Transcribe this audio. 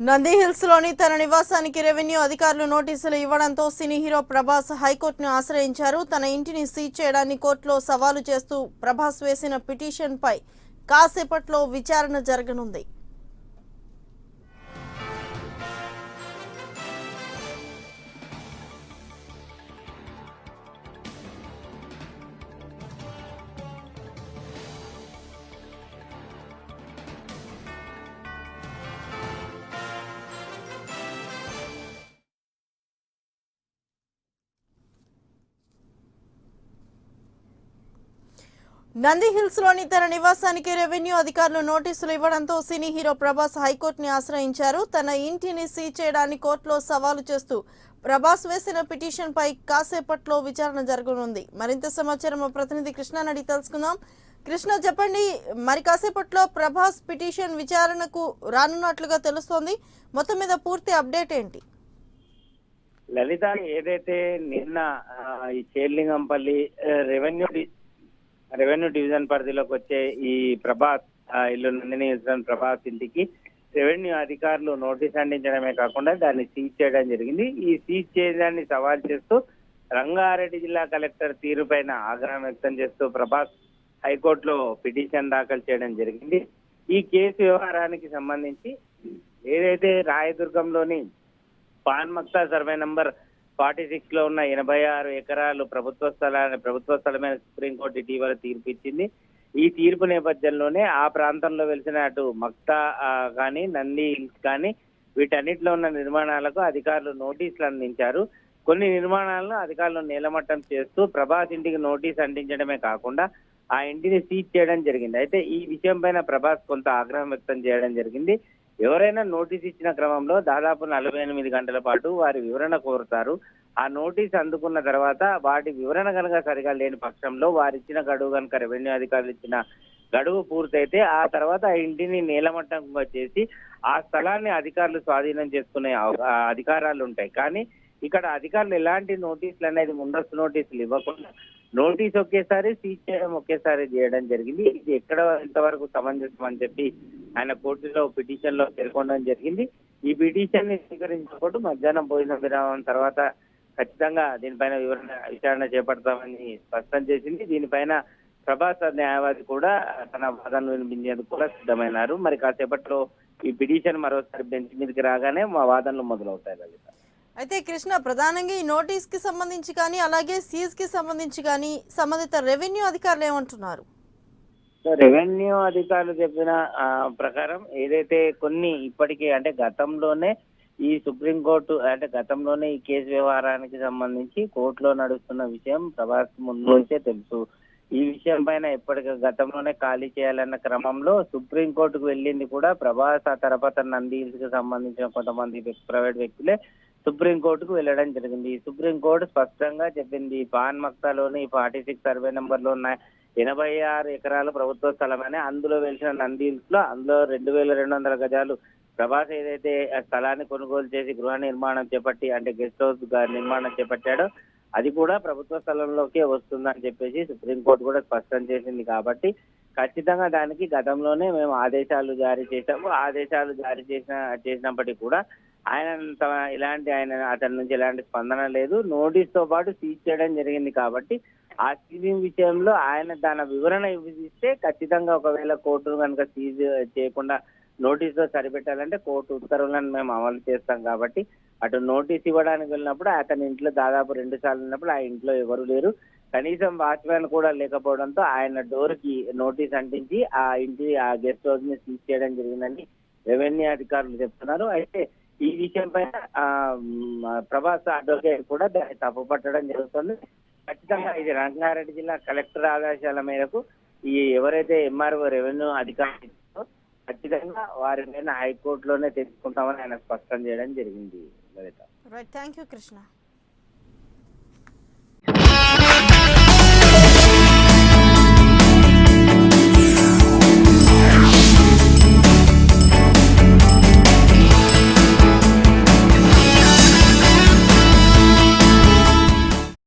Nandi hills లోని తన నివాసానికి రెవెన్యూ అధికారులు నోటీసులు ఇవ్వడంతో సినీ హీరో ప్రభాస్ హైకోర్టును ఆశ్రయించారు. తన ఇంటిని సీజ్ చేయడాన్ని కోర్టులో సవాలు చేస్తూ ప్రభాస్ వేసిన పిటిషన్పై కాసేపట్లో విచారణ జరగనుంది. నంది హిల్స్ లోని తన నివాసానికి రెవెన్యూ అధికారులు నోటీసులు ఇవ్వడంతో సినీ హీరో ప్రభాస్ హైకోర్టుని ఆశ్రయించారు. తన ఇంటిని సీజ్ చేయడాన్ని కోర్టులో సవాలు చేస్తూ ప్రభాస్ వేసిన పిటిషన్ పై కాసేపట్లో విచారణ జరగనుంది. మరింత సమాచారం మా ప్రతినిధి కృష్ణ అడిగి తెలుసుకుందాం. కృష్ణ, చెప్పండి, మరి కాసేపట్లో ప్రభాస్ పిటిషన్ విచారణకు రానున్నట్లుగా తెలుస్తోంది. మొత్తం మీద పూర్తి అప్డేట్ ఏంటి? లలిత, ఏదైతే నిన్న ఈ చేర్లింగంపల్లి రెవెన్యూ డివిజన్ పరిధిలోకి వచ్చే ఈ ప్రభాస్ ఇల్లు నందిని ప్రభాస్ ఇంటికి రెవెన్యూ అధికారులు నోటీస్ అందించడమే కాకుండా దాన్ని సీజ్ చేయడం జరిగింది. ఈ సీజ్ చేయడాన్ని సవాల్ చేస్తూ రంగారెడ్డి జిల్లా కలెక్టర్ తీరుపైన ఆగ్రహం వ్యక్తం చేస్తూ ప్రభాస్ హైకోర్టులో పిటిషన్ దాఖలు చేయడం జరిగింది. ఈ కేసు వ్యవహారానికి సంబంధించి ఏదైతే రాయదుర్గంలోని పాన్ మక్తా సర్వే నంబర్ 46 లో ఉన్న 86 ఎకరాలు ప్రభుత్వ స్థలమైన సుప్రీంకోర్టు ఇటీవల తీర్పు ఇచ్చింది. ఈ తీర్పు నేపథ్యంలోనే ఆ ప్రాంతంలో వెలిసిన అటు మక్తా కానీ నంది హిల్స్ కానీ వీటన్నిటిలో ఉన్న నిర్మాణాలకు అధికారులు నోటీసులు అందించారు. కొన్ని నిర్మాణాలను అధికారులు నేలమట్టం చేస్తూ ప్రభాస్ ఇంటికి నోటీస్ అందించడమే కాకుండా ఆ ఇంటిని సీజ్ చేయడం జరిగింది. అయితే ఈ విషయం పైన ప్రభాస్ కొంత ఆగ్రహం వ్యక్తం చేయడం జరిగింది. ఎవరైనా నోటీస్ ఇచ్చిన క్రమంలో దాదాపు 48 గంటల పాటు వారి వివరణ కోరుతారు. ఆ నోటీస్ అందుకున్న తర్వాత వాటి వివరణ కనుక సరిగా లేని పక్షంలో వారు ఇచ్చిన గడువు కనుక రెవెన్యూ అధికారులు ఇచ్చిన గడువు పూర్తయితే ఆ తర్వాత ఆ ఇంటిని నేలమట్టంగా చేసి ఆ స్థలాన్ని అధికారులు స్వాధీనం చేసుకునే అధికారాలు ఉంటాయి. కానీ ఇక్కడ అధికారులు ఎలాంటి నోటీసులు అనేది ముందస్తు నోటీసులు ఇవ్వకుండా నోటీస్ ఒకేసారి సీజ్ చేయడం ఒకేసారి చేయడం జరిగింది. ఇది ఎక్కడ ఇంతవరకు సమంజసం అని చెప్పి ఆయన కోర్టులో పిటిషన్ లో పేర్కొనడం జరిగింది. ఈ పిటిషన్ ని స్వీకరించినప్పుడు మధ్యాహ్నం భోజన విరామం తర్వాత ఖచ్చితంగా దీనిపైన విచారణ చేపడతామని స్పష్టం చేసింది. దీనిపైన ప్రభాస్ న్యాయవాది కూడా తన వాదనలు వినిపించేందుకు కూడా సిద్ధమైనారు. మరి కాసేపట్లో ఈ పిటిషన్ మరోసారి బెంచ్ మీదకి రాగానే మా వాదనలు మొదలవుతాయి. లలిత, అయితే కృష్ణ, ప్రధానంగా ఈ నోటీస్ కి సంబంధించి కానీ అలాగే సీజ్ కి సంబంధించి కానీ సంబంధిత రెవెన్యూ అధికారులు ఏమంటున్నారు? రెవెన్యూ అధికారులు చెప్పిన ప్రకారం ఏదైతే కొన్ని ఇప్పటికే అంటే గతంలోనే ఈ సుప్రీంకోర్టు అంటే గతంలోనే ఈ కేసు వ్యవహారానికి సంబంధించి కోర్టులో నడుస్తున్న విషయం ప్రభాస్ ముందు నుంచే తెలుసు. ఈ విషయం పైన ఎప్పటికీ గతంలోనే ఖాళీ చేయాలన్న క్రమంలో సుప్రీంకోర్టుకు వెళ్ళింది కూడా ప్రభాస్. ఆ తర్వాత నంది హిల్స్ కి సంబంధించిన కొంతమంది ప్రైవేట్ వ్యక్తులే సుప్రీంకోర్టుకు వెళ్ళడం జరిగింది. సుప్రీంకోర్టు స్పష్టంగా చెప్పింది, పాన్ మక్తాలోని 46 సర్వే నెంబర్ లో ఉన్న 86 ఎకరాలు ప్రభుత్వ స్థలమని, అందులో వెలిసిన నంది హిల్స్ లో అందులో 2200 గజాలు ప్రభాస్ ఏదైతే స్థలాన్ని కొనుగోలు చేసి గృహ నిర్మాణం చేపట్టి అంటే గెస్ట్ హౌస్ నిర్మాణం చేపట్టాడో అది కూడా ప్రభుత్వ స్థలంలోకే వస్తుందని చెప్పేసి సుప్రీంకోర్టు కూడా స్పష్టం చేసింది. కాబట్టి ఖచ్చితంగా దానికి గతంలోనే మేము ఆదేశాలు జారీ చేశాము. ఆదేశాలు జారీ చేసినప్పటికీ కూడా అతని నుంచి ఎలాంటి స్పందన లేదు. నోటీస్ తో పాటు సీజ్ చేయడం జరిగింది. కాబట్టి ఆ సీజింగ్ విషయంలో ఆయన తన వివరణ ఇస్తే ఖచ్చితంగా ఒకవేళ కోర్టు కనుక సీజ్ చేయకుండా నోటీస్ తో సరిపెట్టాలంటే కోర్టు ఉత్తర్వులను మేము అమలు చేస్తాం. కాబట్టి అటు నోటీస్ ఇవ్వడానికి వెళ్ళినప్పుడు అతని ఇంట్లో దాదాపు 2 సార్లు ఉన్నప్పుడు ఆ ఇంట్లో ఎవరు లేరు, కనీసం వాచ్మ్యాన్ కూడా లేకపోవడంతో ఆయన డోర్ కి నోటీస్ అంటించి ఆ గెస్ట్ హౌస్ ని సీజ్ చేయడం జరిగిందని రెవెన్యూ అధికారులు చెప్తున్నారు. అయితే ఈ విషయం పైన ప్రభాస్ అడ్వకేట్ కూడా దాన్ని తప్పుపట్టడం జరుగుతుంది. ఖచ్చితంగా ఇది రంగారెడ్డి జిల్లా కలెక్టర్ ఆదేశాల మేరకు ఈ ఎవరైతే ఎంఆర్ఓ రెవెన్యూ అధికారులు ఖచ్చితంగా వారి మీద హైకోర్టులోనే తెలుసుకుంటామని ఆయన స్పష్టం చేయడం జరిగింది. లలిత, రైట్, థ్యాంక్ యూ కృష్ణ.